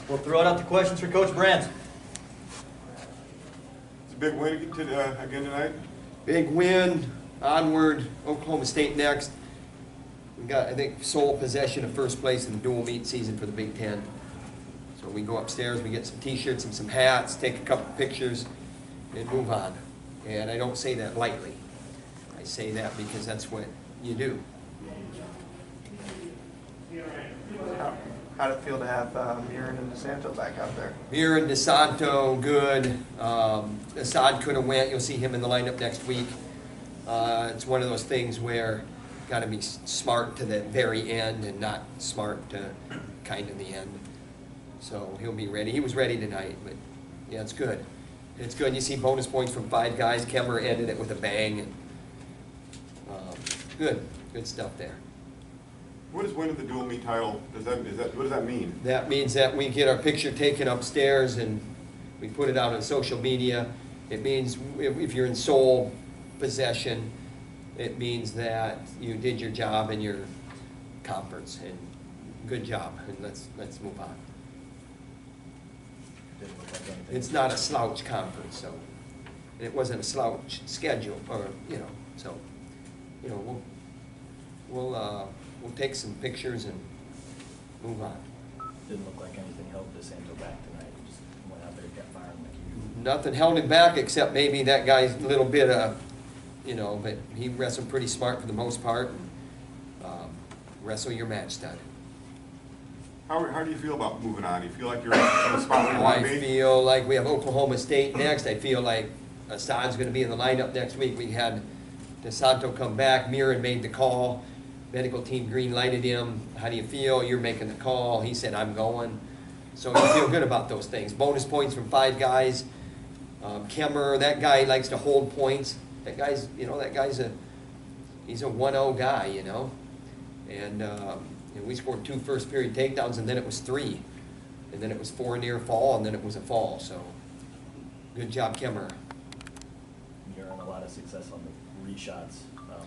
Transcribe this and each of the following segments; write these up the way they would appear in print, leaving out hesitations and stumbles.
We'll throw it out to questions for Coach Brandt. It's a big win again tonight. Big win, onward, Oklahoma State next. We got, I think, sole possession of first place in the dual meet season for the Big Ten. So we go upstairs, we get some t-shirts and some hats, take a couple pictures, and move on. And I don't say that lightly. I say that because that's what you do. How'd it feel to have Mirren and DeSanto back out there? Mirren, DeSanto, good. Assad could have went. You'll see him in the lineup next week. It's one of those things where got to be smart to the very end and not smart to kind of the end. So he'll be ready. He was ready tonight, but yeah, it's good. It's good. You see bonus points from 5 guys. Kemmer ended it with a bang. And, good stuff there. What is winning the dual meet title? What does that mean? That means that we get our picture taken upstairs and we put it out on social media. It means if you're in sole possession, it means that you did your job in your conference, and good job, and let's move on. It's not a slouch conference, so it wasn't a slouch schedule, or so we'll take some pictures and move on. Didn't look like anything held DeSanto back tonight. He just went out there and kept firing like you. Nothing held him back except maybe that guy's little bit of, but he wrestled pretty smart for the most part. And, wrestle your match stud. How do you feel about moving on? Do you feel like you're in the spot where you want to I be? feel like we have Oklahoma State next. I feel like Assad's going to be in the lineup next week. We had DeSanto come back. Mirren made the call. Medical team green lighted him. How do you feel? You're making the call. He said, I'm going. So you feel good about those things. Bonus points from 5 guys. Kemmer, that guy likes to hold points. That guy's, he's a 1-0 guy, And we scored 2 first period takedowns, and then it was 3. And then it was 4 near fall, and then it was a fall. So good job, Kemmer. You're having a lot of success on the reshots.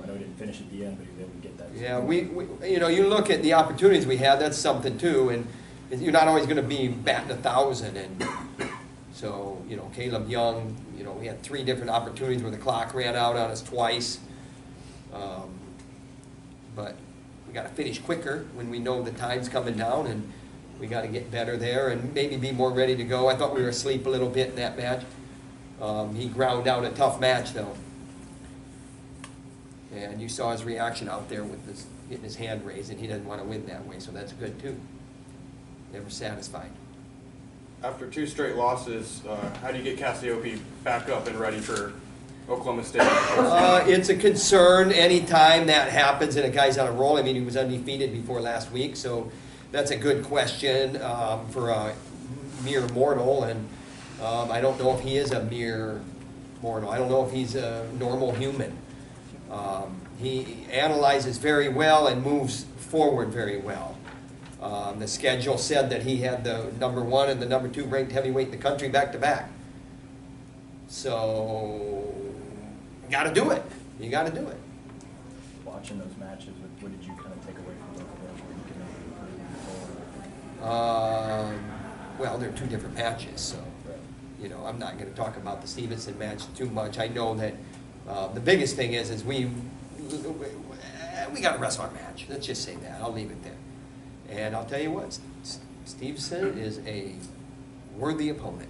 I know he didn't finish at the end, but he was able to get that. Yeah, we you look at the opportunities we had, that's something too, and you're not always going to be batting 1,000, and so, Caleb Young, we had 3 different opportunities where the clock ran out on us twice, but we got to finish quicker when we know the time's coming down, and we got to get better there and maybe be more ready to go. I thought we were asleep a little bit in that match. He ground out a tough match, though. And you saw his reaction out there with this, getting his hand raised, and he doesn't want to win that way, so that's good too. Never satisfied. After 2 straight losses, how do you get Cassiope back up and ready for Oklahoma State? It's a concern anytime that happens and a guy's on a roll. I mean, he was undefeated before last week, so that's a good question for a mere mortal, and I don't know if he is a mere mortal. I don't know if he's a normal human. He analyzes very well and moves forward very well. The schedule said that he had the number 1 and the number 2 ranked heavyweight in the country back to back. So, you got to do it. You got to do it. Watching those matches, what did you kind of take away from both of those where you can improve forward? Well, they're 2 different matches, so I'm not going to talk about the Stevenson match too much. I know that the biggest thing is we got to wrestle our match. Let's just say that. I'll leave it there. And I'll tell you what, Stevenson is a worthy opponent.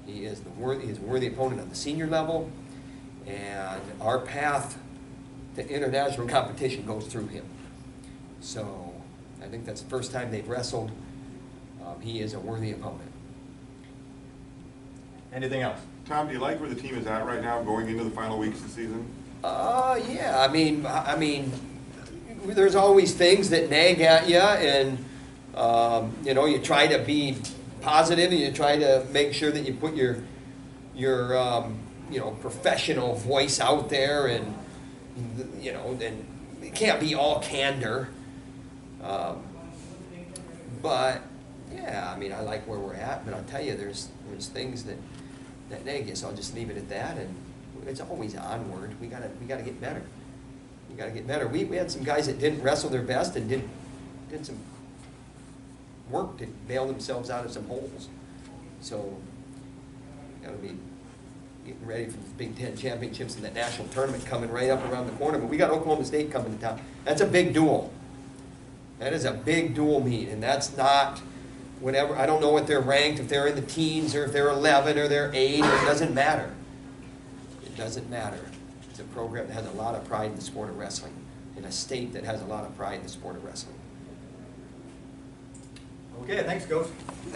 He is a worthy opponent on the senior level, and our path to international competition goes through him. So I think that's the first time they've wrestled. He is a worthy opponent. Anything else? Tom, do you like where the team is at right now going into the final weeks of the season? Yeah, I mean, there's always things that nag at you, and you try to be positive, and you try to make sure that you put your professional voice out there, and and it can't be all candor. But yeah, I mean, I like where we're at, but I'll tell you, there's things that nag you, so I'll just leave it at that, and it's always onward. We gotta get better. We gotta get better. We had some guys that didn't wrestle their best and did some work to bail themselves out of some holes. So, gotta be getting ready for the Big Ten championships and that national tournament coming right up around the corner. But we got Oklahoma State coming to town. That's a big duel. That is a big dual meet, and that's not whatever. I don't know what they're ranked, if they're in the teens or if they're 11 or they're 8. It doesn't matter. It doesn't matter. It's a program that has a lot of pride in the sport of wrestling, in a state that has a lot of pride in the sport of wrestling. Okay, thanks, Coach.